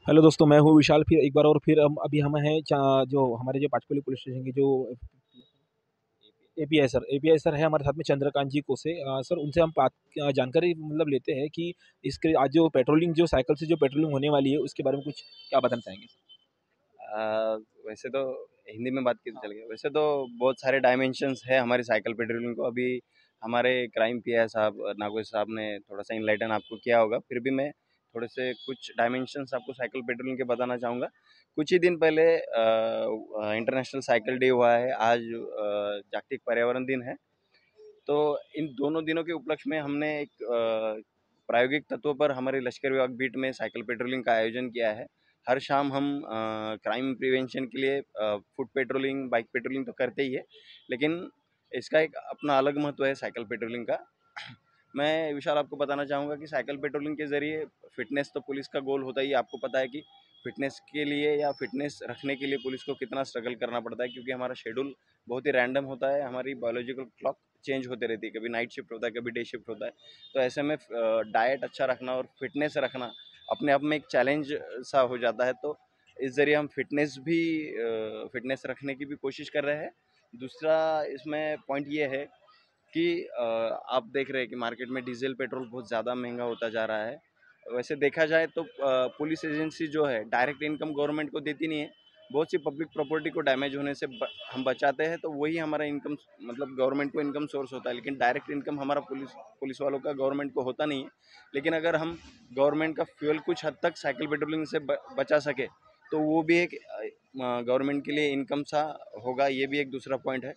Hello दोस्तों, मैं हूँ विशाल। फिर एक बार और फिर हम हैं जो हमारे जो पाचपल्ली पुलिस स्टेशन की जो एपीआई सर है हमारे साथ में, चंद्रकांत जी कोसे सर। उनसे हम बात जानकारी मतलब लेते हैं कि इसके आज जो पेट्रोलिंग, जो साइकिल से जो पेट्रोलिंग होने वाली है, उसके बारे में कुछ क्या बताना चाहेंगे सर? वैसे तो हिंदी में बात की तो चलेगा। वैसे तो बहुत सारे डायमेंशंस है हमारी साइकिल पेट्रोलिंग को। अभी हमारे क्राइम पीआई साहब नागोश साहब ने थोड़ा सा इनलाइटन आपको किया होगा, फिर भी मैं थोड़े से कुछ डायमेंशंस आपको साइकिल पेट्रोलिंग के बताना चाहूँगा। कुछ ही दिन पहले इंटरनेशनल साइकिल डे हुआ है। आज जागतिक पर्यावरण दिन है। तो इन दोनों दिनों के उपलक्ष्य में हमने एक प्रायोगिक तत्व पर हमारे लश्कर विभाग बीट में साइकिल पेट्रोलिंग का आयोजन किया है। हर शाम हम क्राइम प्रिवेंशन के लिए फुट पेट्रोलिंग, बाइक पेट्रोलिंग तो करते ही है, लेकिन इसका एक अपना अलग महत्व है साइकिल पेट्रोलिंग का। मैं विशाल आपको बताना चाहूँगा कि साइकिल पेट्रोलिंग के ज़रिए फिटनेस तो पुलिस का गोल होता ही है। आपको पता है कि फिटनेस के लिए या फिटनेस रखने के लिए पुलिस को कितना स्ट्रगल करना पड़ता है, क्योंकि हमारा शेड्यूल बहुत ही रैंडम होता है। हमारी बायोलॉजिकल क्लॉक चेंज होते रहती है, कभी नाइट शिफ्ट होता है, कभी डे शिफ्ट होता है। तो ऐसे में डाइट अच्छा रखना और फिटनेस रखना अपने आप में एक चैलेंज सा हो जाता है। तो इस ज़रिए हम फिटनेस रखने की भी कोशिश कर रहे हैं। दूसरा इसमें पॉइंट ये है कि आप देख रहे हैं कि मार्केट में डीजल पेट्रोल बहुत ज़्यादा महंगा होता जा रहा है। वैसे देखा जाए तो पुलिस एजेंसी जो है डायरेक्ट इनकम गवर्नमेंट को देती नहीं है। बहुत सी पब्लिक प्रॉपर्टी को डैमेज होने से हम बचाते हैं, तो वही हमारा इनकम, मतलब गवर्नमेंट को इनकम सोर्स होता है। लेकिन डायरेक्ट इनकम हमारा पुलिस पुलिस वालों का गवर्नमेंट को होता नहीं है। लेकिन अगर हम गवर्नमेंट का फ्यूल कुछ हद तक साइकिल पेट्रोलिंग से बचा सके, तो वो भी एक गवर्नमेंट के लिए इनकम सा होगा। ये भी एक दूसरा पॉइंट है।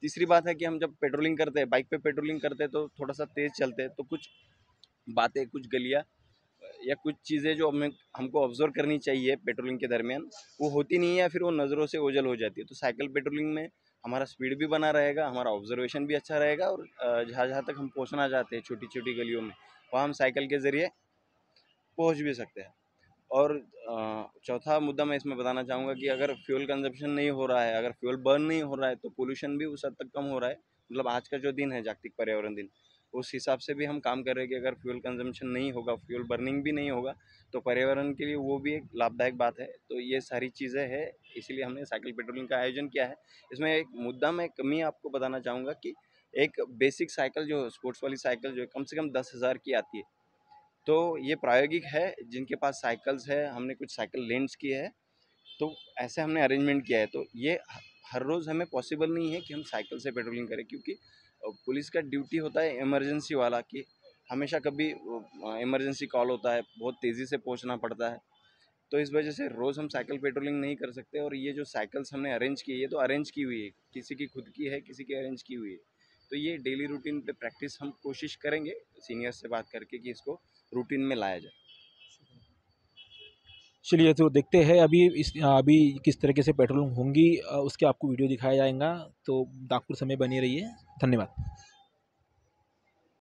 तीसरी बात है कि हम जब पेट्रोलिंग करते हैं, बाइक पे पेट्रोलिंग करते हैं, तो थोड़ा सा तेज़ चलते हैं, तो कुछ बातें, कुछ गलियाँ या कुछ चीज़ें जो हमें हमको ऑब्जर्व करनी चाहिए पेट्रोलिंग के दरमियान, वो होती नहीं है या फिर वो नज़रों से ओझल हो जाती है। तो साइकिल पेट्रोलिंग में हमारा स्पीड भी बना रहेगा, हमारा ऑब्जर्वेशन भी अच्छा रहेगा, और जहाँ जहाँ तक हम पहुँचना चाहते हैं छोटी छोटी गलियों में, वहाँ हम साइकिल के ज़रिए पहुँच भी सकते हैं। और चौथा मुद्दा मैं इसमें बताना चाहूँगा कि अगर फ्यूल कंजप्शन नहीं हो रहा है, अगर फ्यूल बर्न नहीं हो रहा है, तो पोल्यूशन भी उस हद तक कम हो रहा है। मतलब आज का जो दिन है जागतिक पर्यावरण दिन, उस हिसाब से भी हम काम कर रहे हैं कि अगर फ्यूल कंजम्पशन नहीं होगा, फ्यूल बर्निंग भी नहीं होगा, तो पर्यावरण के लिए वो भी एक लाभदायक बात है। तो ये सारी चीज़ें हैं, इसीलिए हमने साइकिल पेट्रोलिंग का आयोजन किया है। इसमें एक मुद्दा मैं कमी आपको बताना चाहूँगा कि एक बेसिक साइकिल जो स्पोर्ट्स वाली साइकिल जो है, कम से कम 10,000 की आती है। तो ये प्रायोगिक है। जिनके पास साइकिल्स है, हमने कुछ साइकिल लेंट्स की है, तो ऐसे हमने अरेंजमेंट किया है। तो ये हर रोज़ हमें पॉसिबल नहीं है कि हम साइकिल से पेट्रोलिंग करें, क्योंकि पुलिस का ड्यूटी होता है इमरजेंसी वाला, कि हमेशा कभी इमरजेंसी कॉल होता है, बहुत तेज़ी से पहुंचना पड़ता है। तो इस वजह से रोज़ हम साइकिल पेट्रोलिंग नहीं कर सकते। और ये जो साइकिल्स हमने अरेंज की है, ये तो अरेंज की हुई है, किसी की खुद की है, किसी की अरेंज की हुई है। तो ये डेली रूटीन पे प्रैक्टिस हम कोशिश करेंगे सीनियर से बात करके कि इसको रूटीन में लाया जाए। चलिए, तो देखते हैं अभी किस तरीके से पेट्रोलिंग होंगी, उसके आपको वीडियो दिखाया जाएगा। तो नागपुर समय बनी रहिए। धन्यवाद।